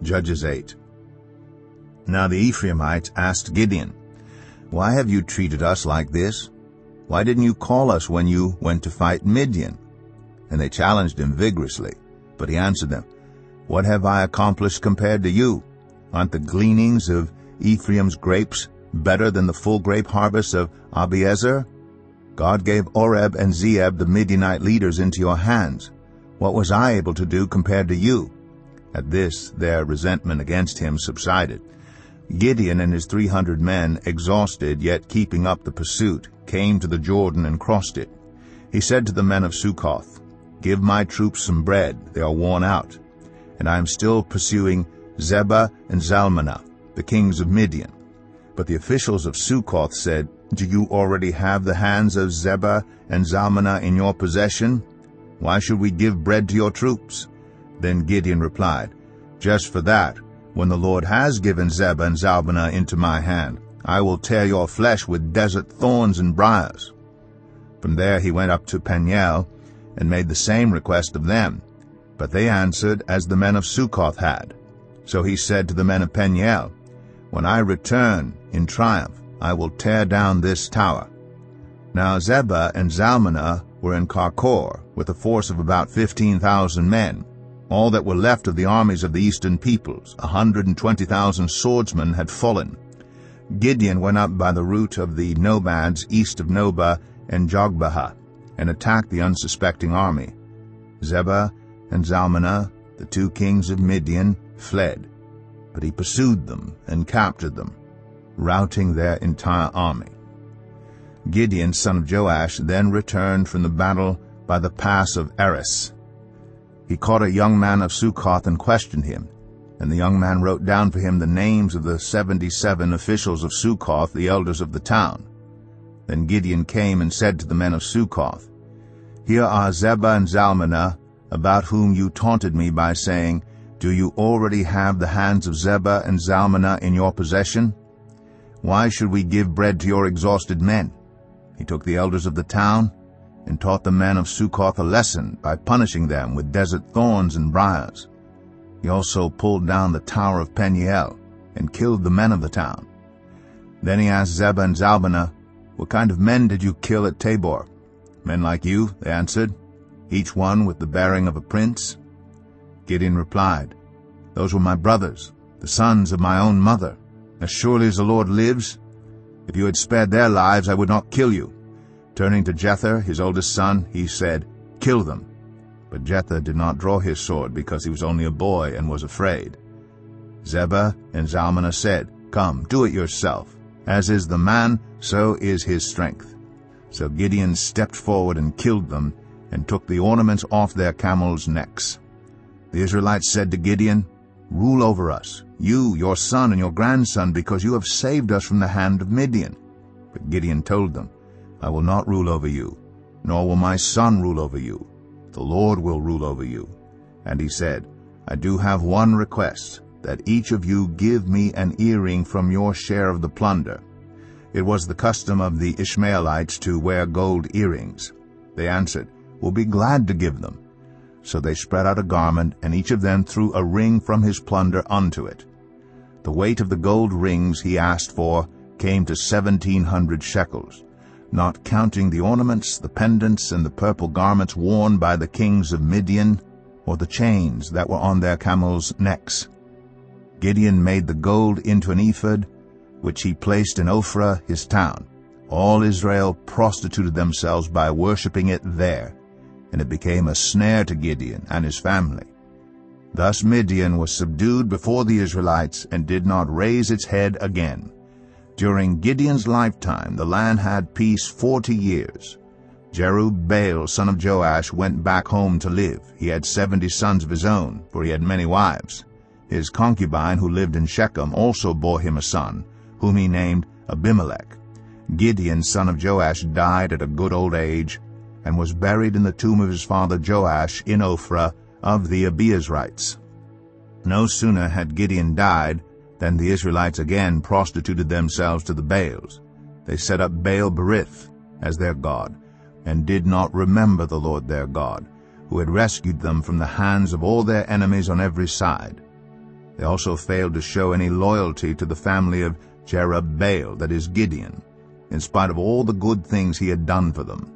Judges 8. Now the Ephraimites asked Gideon, "Why have you treated us like this? Why didn't you call us when you went to fight Midian?" And they challenged him vigorously. But he answered them, "What have I accomplished compared to you? Aren't the gleanings of Ephraim's grapes better than the full grape harvest of Abiezer? God gave Oreb and Zeeb, the Midianite leaders, into your hands. What was I able to do compared to you?" At this their resentment against him subsided. Gideon and his 300 men, exhausted yet keeping up the pursuit, came to the Jordan and crossed it. He said to the men of Succoth, "Give my troops some bread, they are worn out, and I am still pursuing Zebah and Zalmunna, the kings of Midian." But the officials of Succoth said, "Do you already have the hands of Zebah and Zalmunna in your possession? Why should we give bread to your troops?" Then Gideon replied, "Just for that, when the Lord has given Zebah and Zalmunna into my hand, I will tear your flesh with desert thorns and briars." From there he went up to Peniel and made the same request of them. But they answered as the men of Succoth had. So he said to the men of Peniel, "When I return in triumph, I will tear down this tower." Now Zebah and Zalmunna were in Karkor with a force of about 15,000 men. All that were left of the armies of the eastern peoples, 120,000 swordsmen, had fallen. Gideon went up by the route of the nomads east of Nobah and Jogbehah, and attacked the unsuspecting army. Zebah and Zalmunna, the 2 kings of Midian, fled, but he pursued them and captured them, routing their entire army. Gideon, son of Joash, then returned from the battle by the pass of Eris. He caught a young man of Succoth and questioned him, and the young man wrote down for him the names of the 77 officials of Succoth, the elders of the town. Then Gideon came and said to the men of Succoth, "Here are Zebah and Zalmunna, about whom you taunted me by saying, 'Do you already have the hands of Zebah and Zalmunna in your possession? Why should we give bread to your exhausted men?' He took the elders of the town and taught the men of Succoth a lesson by punishing them with desert thorns and briars. He also pulled down the tower of Peniel and killed the men of the town. Then he asked Zebah and Zalmunna, 'What kind of men did you kill at Tabor?' 'Men like you,' they answered, 'each one with the bearing of a prince.' Gideon replied, 'Those were my brothers, the sons of my own mother. As surely as the Lord lives, if you had spared their lives, I would not kill you.' Turning to Jether, his oldest son, he said, 'Kill them.' But Jether did not draw his sword because he was only a boy and was afraid. Zebah and Zalmunna said, 'Come, do it yourself. As is the man, so is his strength.' So Gideon stepped forward and killed them, and took the ornaments off their camels' necks. The Israelites said to Gideon, 'Rule over us, you, your son, and your grandson, because you have saved us from the hand of Midian.' But Gideon told them, 'I will not rule over you, nor will my son rule over you. The Lord will rule over you.' And he said, 'I do have one request, that each of you give me an earring from your share of the plunder.' It was the custom of the Ishmaelites to wear gold earrings. They answered, 'We'll be glad to give them.' So they spread out a garment, and each of them threw a ring from his plunder unto it. The weight of the gold rings he asked for came to 1,700 shekels, not counting the ornaments, the pendants, and the purple garments worn by the kings of Midian, or the chains that were on their camels' necks. Gideon made the gold into an ephod, which he placed in Ophrah, his town. All Israel prostituted themselves by worshipping it there, and it became a snare to Gideon and his family. Thus Midian was subdued before the Israelites and did not raise its head again. During Gideon's lifetime the land had peace 40 years. Jerubbaal, son of Joash, went back home to live. He had 70 sons of his own, for he had many wives. His concubine, who lived in Shechem, also bore him a son, whom he named Abimelech. Gideon, son of Joash, died at a good old age, and was buried in the tomb of his father Joash in Ophrah of the Abiezrites. No sooner had Gideon died than the Israelites again prostituted themselves to the Baals. They set up Baal-berith as their god, and did not remember the Lord their God, who had rescued them from the hands of all their enemies on every side. They also failed to show any loyalty to the family of Jerubbaal, that is Gideon, in spite of all the good things he had done for them.